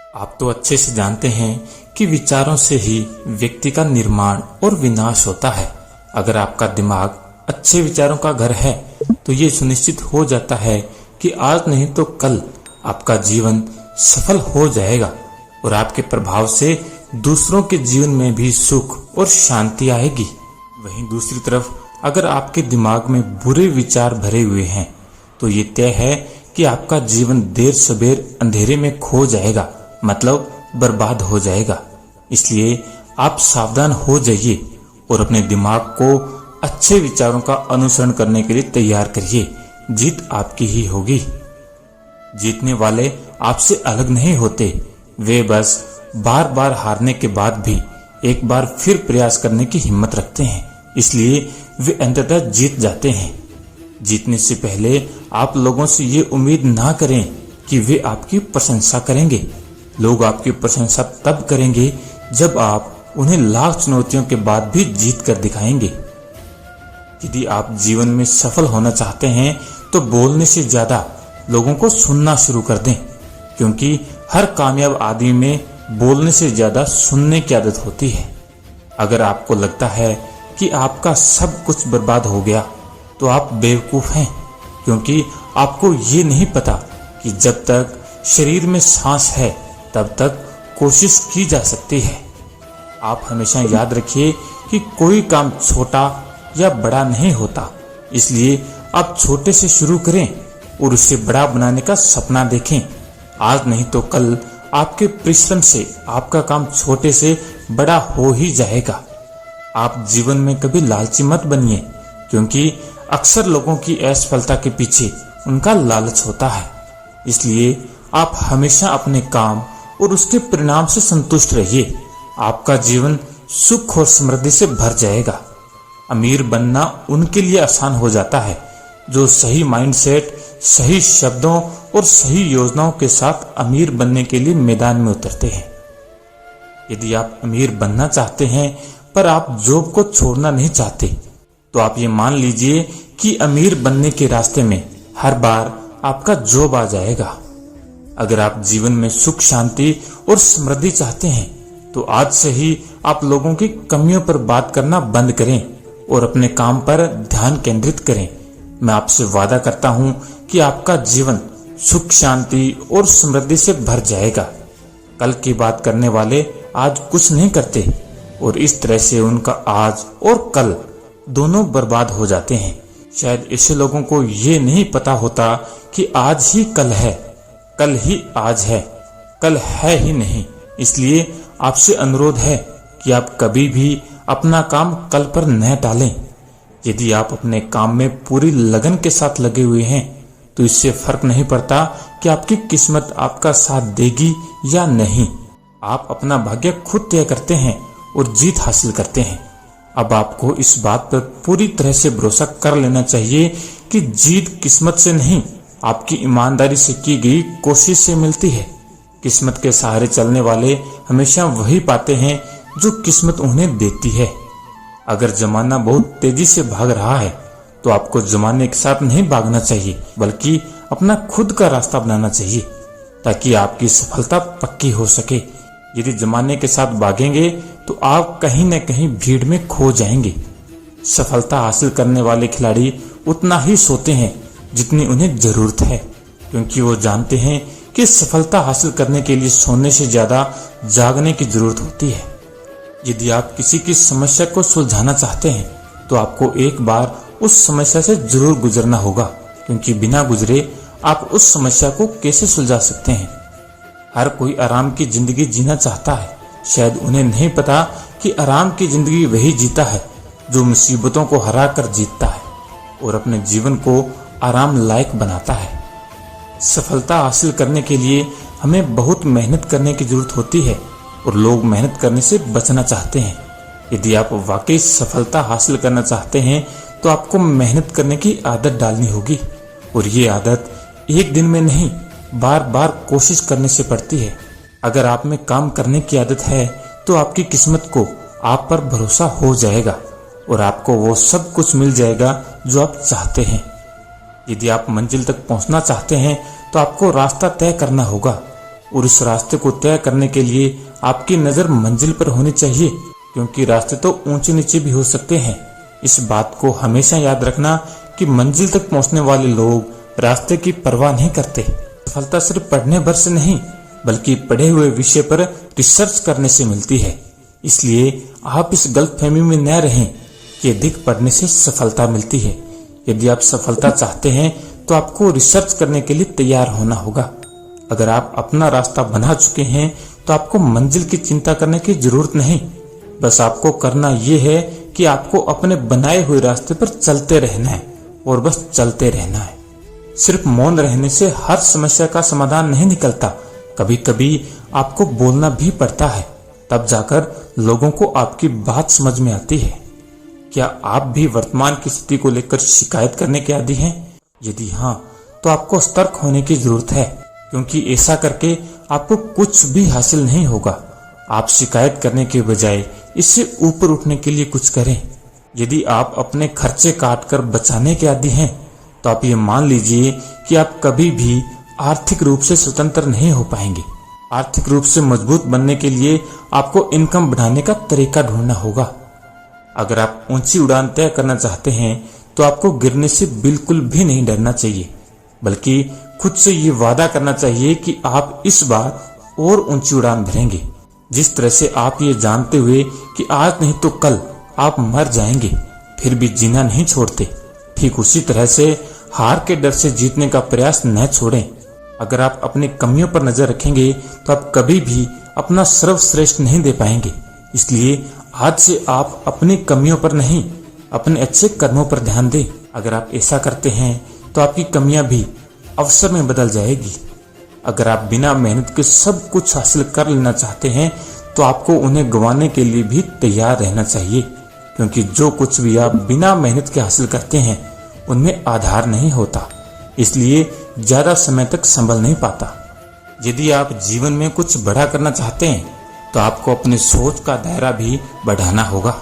आप तो अच्छे से जानते हैं कि विचारों से ही व्यक्ति का निर्माण और विनाश होता है। अगर आपका दिमाग अच्छे विचारों का घर है तो ये सुनिश्चित हो जाता है कि आज नहीं तो कल आपका जीवन सफल हो जाएगा और आपके प्रभाव से दूसरों के जीवन में भी सुख और शांति आएगी। वहीं दूसरी तरफ अगर आपके दिमाग में बुरे विचार भरे हुए हैं तो ये तय है कि आपका जीवन देर सबेर अंधेरे में खो जाएगा, मतलब बर्बाद हो जाएगा। इसलिए आप सावधान हो जाइए और अपने दिमाग को अच्छे विचारों का अनुसरण करने के लिए तैयार करिए। जीत आपकी ही होगी। जीतने वाले आपसे अलग नहीं होते, वे बस बार बार हारने के बाद भी एक बार फिर प्रयास करने की हिम्मत रखते हैं, इसलिए वे अंततः जीत जाते हैं। जीतने से पहले आप लोगों से ये उम्मीद ना करें कि वे आपकी प्रशंसा करेंगे। लोग आपकी प्रशंसा तब करेंगे जब आप उन्हें लाख चुनौतियों के बाद भी जीत कर दिखाएंगे। यदि आप जीवन में सफल होना चाहते हैं तो बोलने से ज्यादा लोगों को सुनना शुरू कर दें, क्योंकि हर कामयाब आदमी में बोलने से ज्यादा सुनने की आदत होती है। अगर आपको लगता है कि आपका सब कुछ बर्बाद हो गया तो आप बेवकूफ हैं, क्योंकि आपको ये नहीं पता कि जब तक शरीर में सांस है तब तक कोशिश की जा सकती है। आप हमेशा याद रखिए कि कोई काम छोटा या बड़ा नहीं होता, इसलिए आप छोटे से शुरू करें और उसे बड़ा बनाने का सपना देखें। आज नहीं तो कल आपके परिश्रम से आपका काम छोटे से बड़ा हो ही जाएगा। आप जीवन में कभी लालची मत बनिए, क्योंकि अक्सर लोगों की असफलता के पीछे उनका लालच होता है। इसलिए आप हमेशा अपने काम और उसके परिणाम से संतुष्ट रहिए। आपका जीवन सुख और समृद्धि से भर जाएगा। अमीर बनना उनके लिए आसान हो जाता है जो सही माइंडसेट, सही शब्दों और सही योजनाओं के साथ अमीर बनने के लिए मैदान में उतरते हैं। यदि आप अमीर बनना चाहते हैं पर आप जॉब को छोड़ना नहीं चाहते, तो आप ये मान लीजिए कि अमीर बनने के रास्ते में हर बार आपका जॉब आ जाएगा। अगर आप जीवन में सुख, शांति और समृद्धि चाहते हैं तो आज से ही आप लोगों की कमियों पर बात करना बंद करें और अपने काम पर ध्यान केंद्रित करें। मैं आपसे वादा करता हूं कि आपका जीवन सुख, शांति और समृद्धि से भर जाएगा। कल की बात करने वाले आज कुछ नहीं करते और इस तरह से उनका आज और कल दोनों बर्बाद हो जाते हैं। शायद ऐसे लोगों को ये नहीं पता होता कि आज ही कल है, कल ही आज है, कल है ही नहीं। इसलिए आपसे अनुरोध है कि आप कभी भी अपना काम कल पर न टालें। यदि आप अपने काम में पूरी लगन के साथ लगे हुए हैं तो इससे फर्क नहीं पड़ता कि आपकी किस्मत आपका साथ देगी या नहीं। आप अपना भाग्य खुद तय करते हैं और जीत हासिल करते हैं। अब आपको इस बात पर पूरी तरह से भरोसा कर लेना चाहिए कि जीत किस्मत से नहीं, आपकी ईमानदारी से की गई कोशिश से मिलती है। किस्मत के सहारे चलने वाले हमेशा वही पाते हैं जो किस्मत उन्हें देती है। अगर जमाना बहुत तेजी से भाग रहा है तो आपको जमाने के साथ नहीं भागना चाहिए, बल्कि अपना खुद का रास्ता बनाना चाहिए ताकि आपकी सफलता पक्की हो सके। यदि जमाने के साथ भागेंगे तो आप कहीं न कहीं भीड़ में खो जाएंगे। सफलता हासिल करने वाले खिलाड़ी उतना ही सोते हैं जितनी उन्हें जरूरत है, क्योंकि वो जानते हैं कि सफलता हासिल करने के लिए सोने से ज्यादा जागने की जरूरत होती है। यदि आप किसी की समस्या को सुलझाना चाहते हैं तो आपको एक बार उस समस्या से जरूर गुजरना होगा, क्योंकि बिना गुजरे आप उस समस्या को कैसे सुलझा सकते हैं। हर कोई आराम की जिंदगी जीना चाहता है, शायद उन्हें नहीं पता कि आराम की जिंदगी वही जीता है जो मुसीबतों को हरा कर जीतता है और अपने जीवन को आराम लायक बनाता है। सफलता हासिल करने के लिए हमें बहुत मेहनत करने की जरूरत होती है और लोग मेहनत करने से बचना चाहते हैं। यदि आप वाकई सफलता हासिल करना चाहते हैं तो आपको मेहनत करने की आदत डालनी होगी, और ये आदत एक दिन में नहीं, बार बार कोशिश करने से पड़ती है। अगर आप में काम करने की आदत है तो आपकी किस्मत को आप पर भरोसा हो जाएगा और आपको वो सब कुछ मिल जाएगा जो आप चाहते हैं। यदि आप मंजिल तक पहुंचना चाहते हैं तो आपको रास्ता तय करना होगा। और उस रास्ते को तय करने के लिए आपकी नजर मंजिल पर होनी चाहिए, क्योंकि रास्ते तो ऊंचे नीचे भी हो सकते हैं। इस बात को हमेशा याद रखना कि मंजिल तक पहुंचने वाले लोग रास्ते की परवाह नहीं करते। सफलता सिर्फ पढ़ने भर से नहीं, बल्कि पढ़े हुए विषय पर रिसर्च करने से मिलती है। इसलिए आप इस गलतफहमी में न रहें कि अधिक पढ़ने से सफलता मिलती है। यदि आप सफलता चाहते हैं तो आपको रिसर्च करने के लिए तैयार होना होगा। अगर आप अपना रास्ता बना चुके हैं तो आपको मंजिल की चिंता करने की जरूरत नहीं। बस आपको करना यह है कि आपको अपने बनाए हुए रास्ते पर चलते रहना है और बस चलते रहना है। सिर्फ मौन रहने से हर समस्या का समाधान नहीं निकलता। कभी कभी आपको बोलना भी पड़ता है, तब जाकर लोगों को आपकी बात समझ में आती है। क्या आप भी वर्तमान की स्थिति को लेकर शिकायत करने के आदी हैं? यदि हाँ, तो आपको सतर्क होने की जरूरत है, क्योंकि ऐसा करके आपको कुछ भी हासिल नहीं होगा। आप शिकायत करने के बजाय इससे ऊपर उठने के लिए कुछ करें। यदि आप अपने खर्चे काटकर बचाने के आदी हैं, तो आप ये मान लीजिए कि आप कभी भी आर्थिक रूप से स्वतंत्र नहीं हो पाएंगे। आर्थिक रूप से मजबूत बनने के लिए आपको इनकम बढ़ाने का तरीका ढूंढना होगा। अगर आप ऊंची उड़ान तय करना चाहते हैं तो आपको गिरने से बिल्कुल भी नहीं डरना चाहिए, बल्कि खुद से ये वादा करना चाहिए कि आप इस बार और ऊंची उड़ान भरेंगे। जिस तरह से आप ये जानते हुए कि आज नहीं तो कल आप मर जाएंगे, फिर भी जीना नहीं छोड़ते, ठीक उसी तरह से हार के डर से जीतने का प्रयास न छोड़ें। अगर आप अपनी कमियों पर नजर रखेंगे तो आप कभी भी अपना सर्वश्रेष्ठ नहीं दे पाएंगे। इसलिए आज से आप अपनी कमियों पर नहीं, अपने अच्छे कर्मों पर ध्यान दें। अगर आप ऐसा करते हैं तो आपकी कमियां भी अवसर में बदल जाएगी। अगर आप बिना मेहनत के सब कुछ हासिल कर लेना चाहते हैं तो आपको उन्हें गंवाने के लिए भी तैयार रहना चाहिए, क्योंकि जो कुछ भी आप बिना मेहनत के हासिल करते हैं उनमें आधार नहीं होता, इसलिए ज्यादा समय तक संभल नहीं पाता। यदि आप जीवन में कुछ बड़ा करना चाहते हैं तो आपको अपनी सोच का दायरा भी बढ़ाना होगा।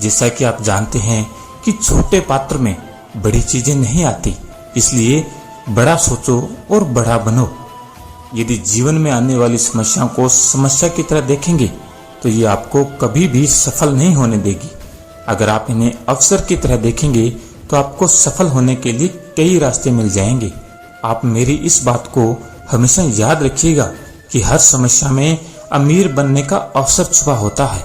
जैसा कि आप जानते हैं कि छोटे पात्र में बड़ी चीजें नहीं आती, इसलिए बड़ा सोचो और बड़ा बनो। यदि जीवन में आने वाली समस्याओं को समस्या की तरह देखेंगे तो ये आपको कभी भी सफल नहीं होने देगी। अगर आप इन्हें अवसर की तरह देखेंगे तो आपको सफल होने के लिए कई रास्ते मिल जाएंगे। आप मेरी इस बात को हमेशा याद रखिएगा कि हर समस्या में अमीर बनने का अवसर छुपा होता है।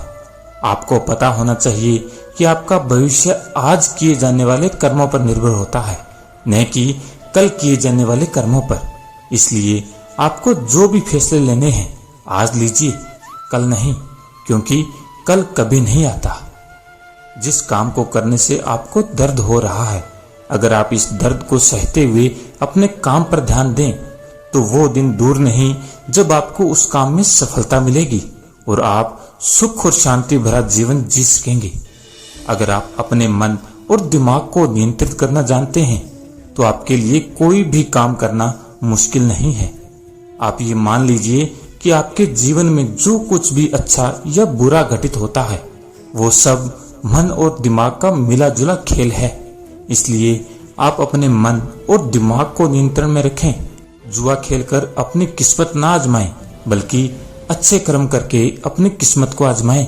आपको पता होना चाहिए कि आपका भविष्य आज किए जाने वाले कर्मों पर निर्भर होता है, न कि कल किए जाने वाले कर्मों पर। इसलिए आपको जो भी फैसले लेने हैं आज लीजिए, कल नहीं, क्योंकि कल कभी नहीं आता। जिस काम को करने से आपको दर्द हो रहा है, अगर आप इस दर्द को सहते हुए अपने काम पर ध्यान दें तो वो दिन दूर नहीं जब आपको उस काम में सफलता मिलेगी और आप सुख और शांति भरा जीवन जी सकेंगे। अगर आप अपने मन और दिमाग को नियंत्रित करना जानते हैं तो आपके लिए कोई भी काम करना मुश्किल नहीं है। आप ये मान लीजिए कि आपके जीवन में जो कुछ भी अच्छा या बुरा घटित होता है वो सब मन और दिमाग का मिला जुला खेल है। इसलिए आप अपने मन और दिमाग को नियंत्रण में रखें। जुआ खेलकर अपनी किस्मत ना आजमाएं, बल्कि अच्छे कर्म करके अपनी किस्मत को आजमाएं,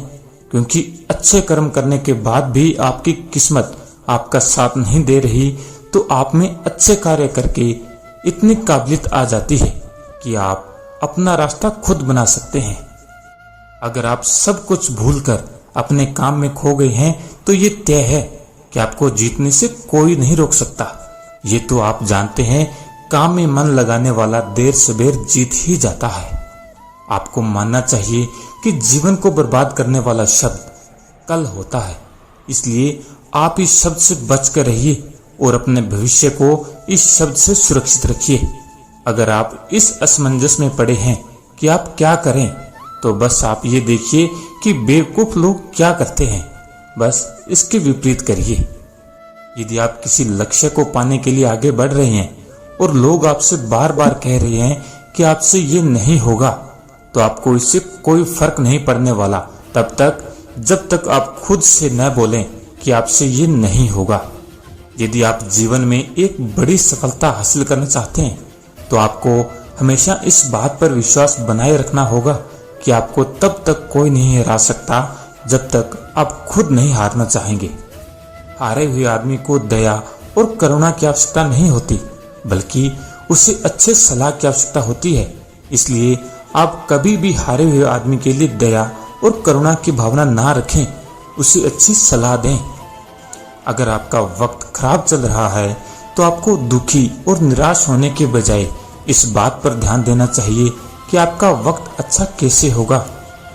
क्योंकि अच्छे कर्म करने के बाद भी आपकी किस्मत आपका साथ नहीं दे रही तो आप में अच्छे कार्य करके इतनी काबिलियत आ जाती है कि आप अपना रास्ता खुद बना सकते हैं। अगर आप सब कुछ भूलकर अपने काम में खो गए हैं तो ये तय है कि आपको जीतने से कोई नहीं रोक सकता। ये तो आप जानते हैं, काम में मन लगाने वाला देर सबेर जीत ही जाता है। आपको मानना चाहिए कि जीवन को बर्बाद करने वाला शब्द कल होता है, इसलिए आप इस शब्द से बच कर रहिए और अपने भविष्य को इस शब्द से सुरक्षित रखिए। अगर आप इस असमंजस में पड़े हैं कि आप क्या करें, तो बस आप ये देखिए कि बेवकूफ लोग क्या करते हैं, बस इसके विपरीत करिए। यदि आप किसी लक्ष्य को पाने के लिए आगे बढ़ रहे हैं और लोग आपसे बार बार कह रहे हैं कि आपसे ये नहीं होगा, तो आपको इससे कोई फर्क नहीं पड़ने वाला तब तक जब तक आप खुद से न बोलें कि आपसे ये नहीं होगा। यदि आप जीवन में एक बड़ी सफलता हासिल करना चाहते हैं तो आपको हमेशा इस बात पर विश्वास बनाए रखना होगा कि आपको तब तक कोई नहीं हरा सकता जब तक आप खुद नहीं हारना चाहेंगे। हारे हुए आदमी को दया और करुणा की आवश्यकता नहीं होती, बल्कि उसे अच्छे सलाह की आवश्यकता होती है। इसलिए आप कभी भी हारे हुए आदमी के लिए दया और करुणा की भावना ना रखें, उसे अच्छी सलाह दें। अगर आपका वक्त खराब चल रहा है तो आपको दुखी और निराश होने के बजाय इस बात पर ध्यान देना चाहिए कि आपका वक्त अच्छा कैसे होगा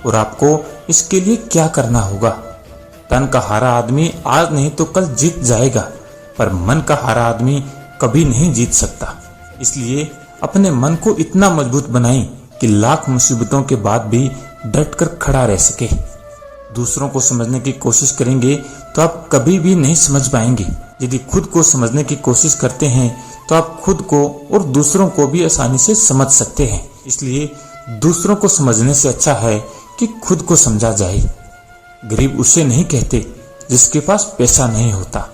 और आपको इसके लिए क्या करना होगा। तन का हारा आदमी आज नहीं तो कल जीत जाएगा, पर मन का हारा आदमी कभी नहीं जीत सकता। इसलिए अपने मन को इतना मजबूत बनाएं कि लाख मुसीबतों के बाद भी डट कर खड़ा रह सके। दूसरों को समझने की कोशिश करेंगे तो आप कभी भी नहीं समझ पाएंगे। यदि खुद को समझने की कोशिश करते हैं तो आप खुद को और दूसरों को भी आसानी से समझ सकते हैं। इसलिए दूसरों को समझने से अच्छा है कि खुद को समझा जाए। गरीब उसे नहीं कहते जिसके पास पैसा नहीं होता,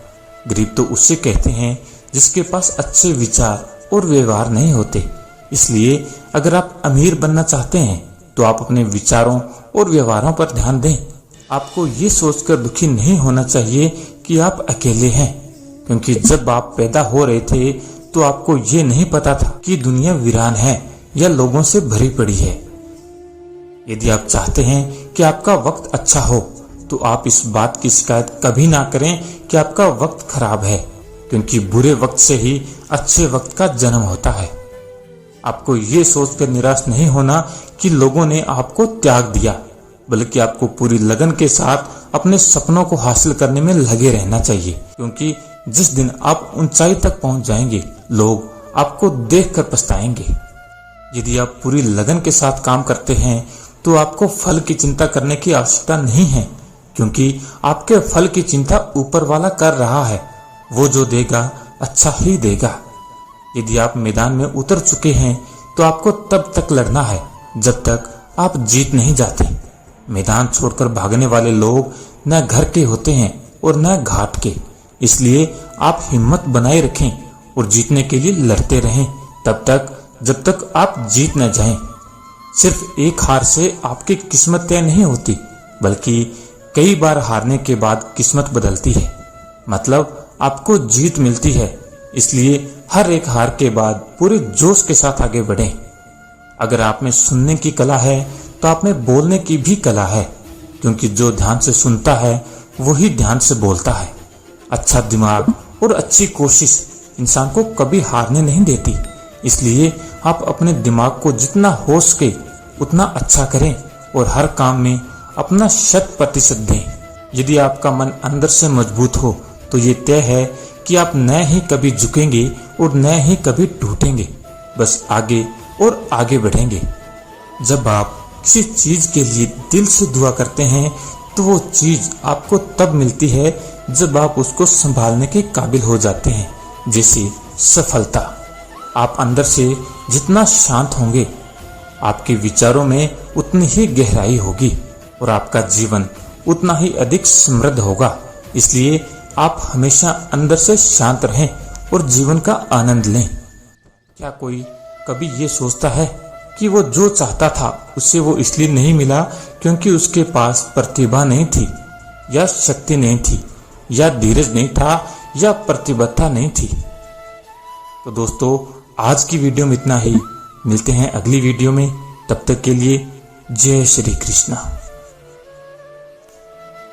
गरीब तो उसे कहते हैं जिसके पास अच्छे विचार और व्यवहार नहीं होते। इसलिए अगर आप अमीर बनना चाहते हैं तो आप अपने विचारों और व्यवहारों पर ध्यान दें। आपको ये सोचकर दुखी नहीं होना चाहिए कि आप अकेले हैं, क्योंकि जब आप पैदा हो रहे थे तो आपको ये नहीं पता था कि दुनिया वीरान है या लोगों से भरी पड़ी है। यदि आप चाहते हैं कि आपका वक्त अच्छा हो तो आप इस बात की शिकायत कभी ना करें कि आपका वक्त खराब है, क्योंकि बुरे वक्त से ही अच्छे वक्त का जन्म होता है। आपको ये सोचकर निराश नहीं होना कि लोगों ने आपको त्याग दिया, बल्कि आपको पूरी लगन के साथ अपने सपनों को हासिल करने में लगे रहना चाहिए, क्योंकि जिस दिन आप ऊंचाई तक पहुंच जाएंगे लोग आपको देखकर पछताएंगे। यदि आप पूरी लगन के साथ काम करते हैं तो आपको फल की चिंता करने की आवश्यकता नहीं है, क्योंकि आपके फल की चिंता ऊपर वाला कर रहा है। वो जो देगा अच्छा ही देगा। यदि आप मैदान में उतर चुके हैं तो आपको तब तक लड़ना है जब तक आप जीत नहीं जाते। मैदान छोड़कर भागने वाले लोग न घर के होते हैं और न घाट के। इसलिए आप हिम्मत बनाए रखें और जीतने के लिए लड़ते रहें तब तक जब तक आप जीत न जाएं। सिर्फ एक हार से आपकी किस्मत तय नहीं होती, बल्कि कई बार हारने के बाद किस्मत बदलती है, मतलब आपको जीत मिलती है। इसलिए हर एक हार के बाद पूरे जोश के साथ आगे बढ़ें। अगर आप में सुनने की कला है तो आप में बोलने की भी कला है, क्योंकि जो ध्यान से सुनता है वही ध्यान से बोलता है। अच्छा दिमाग और अच्छी कोशिश इंसान को कभी हारने नहीं देती। इसलिए आप अपने दिमाग को जितना हो सके उतना अच्छा करें और हर काम में अपना 100% दें। यदि आपका मन अंदर से मजबूत हो तो ये तय है कि आप न ही कभी झुकेंगे और न ही कभी टूटेंगे, बस आगे और आगे बढ़ेंगे। जब आप किसी चीज के लिए दिल से दुआ करते हैं तो वो चीज आपको तब मिलती है जब आप उसको संभालने के काबिल हो जाते हैं, जैसे सफलता। आप अंदर से जितना शांत होंगे आपके विचारों में उतनी ही गहराई होगी और आपका जीवन उतना ही अधिक समृद्ध होगा। इसलिए आप हमेशा अंदर से शांत रहें और जीवन का आनंद लें। क्या कोई कभी ये सोचता है कि वो जो चाहता था उसे वो इसलिए नहीं मिला क्योंकि उसके पास प्रतिभा नहीं थी या शक्ति नहीं थी या धीरज नहीं था या प्रतिबद्धता नहीं थी? तो दोस्तों, आज की वीडियो में इतना ही। मिलते हैं अगली वीडियो में, तब तक के लिए जय श्री कृष्णा।